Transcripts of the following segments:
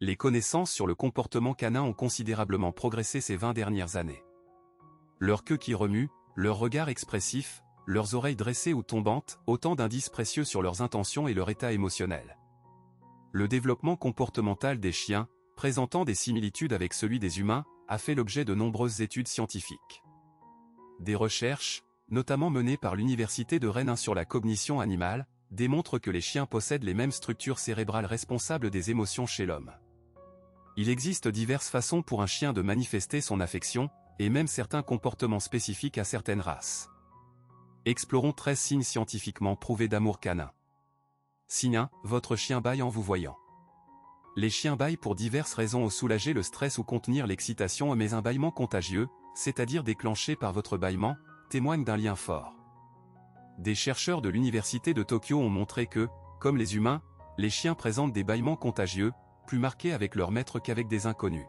Les connaissances sur le comportement canin ont considérablement progressé ces 20 dernières années. Leur queue qui remue, leur regard expressif, leurs oreilles dressées ou tombantes, autant d'indices précieux sur leurs intentions et leur état émotionnel. Le développement comportemental des chiens, présentant des similitudes avec celui des humains, a fait l'objet de nombreuses études scientifiques. Des recherches, notamment menées par l'Université de Rennes sur la cognition animale, démontrent que les chiens possèdent les mêmes structures cérébrales responsables des émotions chez l'homme. Il existe diverses façons pour un chien de manifester son affection, et même certains comportements spécifiques à certaines races. Explorons 13 signes scientifiquement prouvés d'amour canin. Signe 1, votre chien bâille en vous voyant. Les chiens bâillent pour diverses raisons: soulager le stress ou contenir l'excitation, mais un bâillement contagieux, c'est-à-dire déclenché par votre bâillement, témoigne d'un lien fort. Des chercheurs de l'Université de Tokyo ont montré que, comme les humains, les chiens présentent des bâillements contagieux, plus marqués avec leur maître qu'avec des inconnus.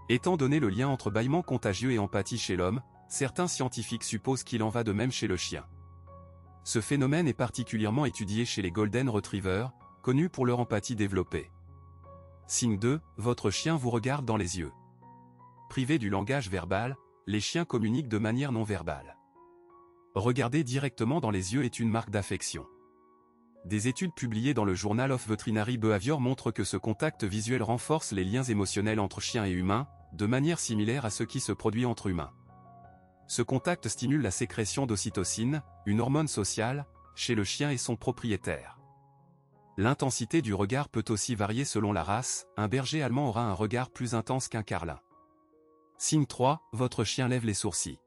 Étant donné le lien entre bâillement contagieux et empathie chez l'homme, certains scientifiques supposent qu'il en va de même chez le chien. Ce phénomène est particulièrement étudié chez les Golden Retrievers, connus pour leur empathie développée. Signe 2, votre chien vous regarde dans les yeux. Privés du langage verbal, les chiens communiquent de manière non verbale. Regarder directement dans les yeux est une marque d'affection. Des études publiées dans le Journal of Veterinary Behavior montrent que ce contact visuel renforce les liens émotionnels entre chiens et humains, de manière similaire à ce qui se produit entre humains. Ce contact stimule la sécrétion d'ocytocine, une hormone sociale, chez le chien et son propriétaire. L'intensité du regard peut aussi varier selon la race, un berger allemand aura un regard plus intense qu'un carlin. Signe 3, votre chien lève les sourcils.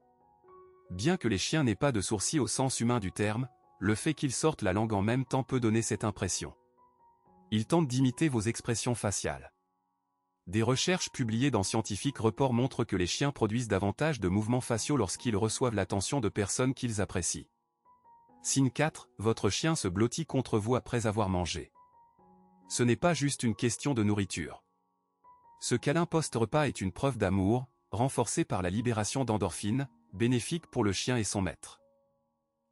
Bien que les chiens n'aient pas de sourcils au sens humain du terme, le fait qu'ils sortent la langue en même temps peut donner cette impression. Ils tentent d'imiter vos expressions faciales. Des recherches publiées dans Scientific Report montrent que les chiens produisent davantage de mouvements faciaux lorsqu'ils reçoivent l'attention de personnes qu'ils apprécient. Signe 4, votre chien se blottit contre vous après avoir mangé. Ce n'est pas juste une question de nourriture. Ce câlin post-repas est une preuve d'amour, renforcée par la libération d'endorphines, bénéfique pour le chien et son maître.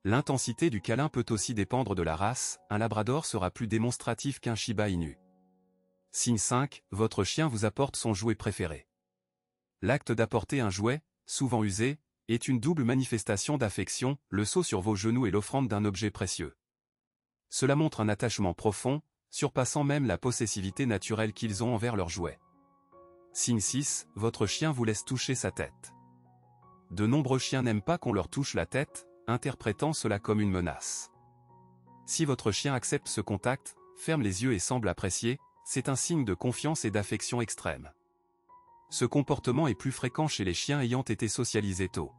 L'intensité du câlin peut aussi dépendre de la race, un labrador sera plus démonstratif qu'un Shiba Inu. Signe 5, votre chien vous apporte son jouet préféré. L'acte d'apporter un jouet, souvent usé, est une double manifestation d'affection, le saut sur vos genoux et l'offrande d'un objet précieux. Cela montre un attachement profond, surpassant même la possessivité naturelle qu'ils ont envers leur jouet. Signe 6, votre chien vous laisse toucher sa tête. De nombreux chiens n'aiment pas qu'on leur touche la tête, interprétant cela comme une menace. Si votre chien accepte ce contact, ferme les yeux et semble apprécier, c'est un signe de confiance et d'affection extrême. Ce comportement est plus fréquent chez les chiens ayant été socialisés tôt.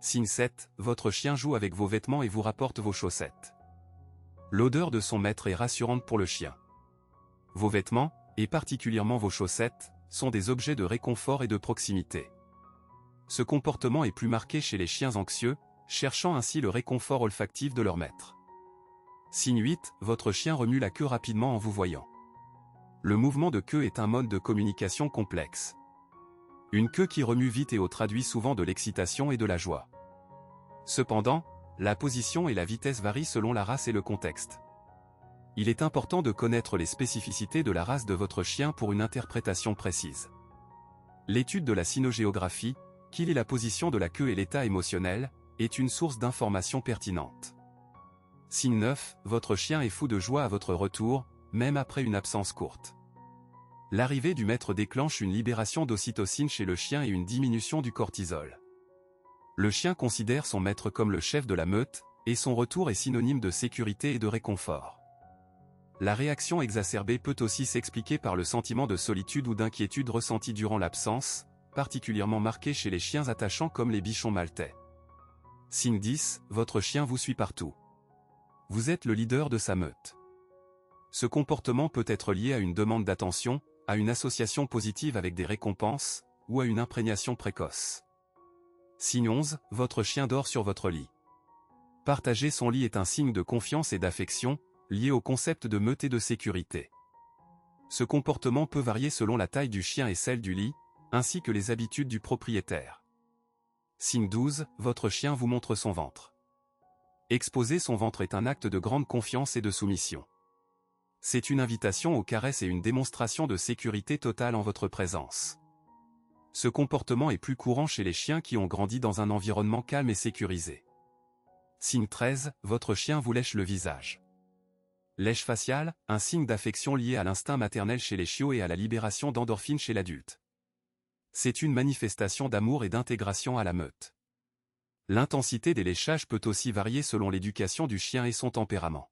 Signe 7, votre chien joue avec vos vêtements et vous rapporte vos chaussettes. L'odeur de son maître est rassurante pour le chien. Vos vêtements, et particulièrement vos chaussettes, sont des objets de réconfort et de proximité. Ce comportement est plus marqué chez les chiens anxieux, cherchant ainsi le réconfort olfactif de leur maître. Signe 8, votre chien remue la queue rapidement en vous voyant. Le mouvement de queue est un mode de communication complexe. Une queue qui remue vite et haut traduit souvent de l'excitation et de la joie. Cependant, la position et la vitesse varient selon la race et le contexte. Il est important de connaître les spécificités de la race de votre chien pour une interprétation précise. L'étude de la cynogéographie, qui lie la position de la queue et l'état émotionnel, est une source d'informations pertinentes. Signe 9, votre chien est fou de joie à votre retour, même après une absence courte. L'arrivée du maître déclenche une libération d'ocytocine chez le chien et une diminution du cortisol. Le chien considère son maître comme le chef de la meute, et son retour est synonyme de sécurité et de réconfort. La réaction exacerbée peut aussi s'expliquer par le sentiment de solitude ou d'inquiétude ressenti durant l'absence, particulièrement marqué chez les chiens attachants comme les bichons maltais. Signe 10, votre chien vous suit partout. Vous êtes le leader de sa meute. Ce comportement peut être lié à une demande d'attention, à une association positive avec des récompenses, ou à une imprégnation précoce. Signe 11, votre chien dort sur votre lit. Partager son lit est un signe de confiance et d'affection, lié au concept de meute et de sécurité. Ce comportement peut varier selon la taille du chien et celle du lit, ainsi que les habitudes du propriétaire. Signe 12, votre chien vous montre son ventre. Exposer son ventre est un acte de grande confiance et de soumission. C'est une invitation aux caresses et une démonstration de sécurité totale en votre présence. Ce comportement est plus courant chez les chiens qui ont grandi dans un environnement calme et sécurisé. Signe 13, votre chien vous lèche le visage. Lèche faciale, un signe d'affection lié à l'instinct maternel chez les chiots et à la libération d'endorphines chez l'adulte. C'est une manifestation d'amour et d'intégration à la meute. L'intensité des léchages peut aussi varier selon l'éducation du chien et son tempérament.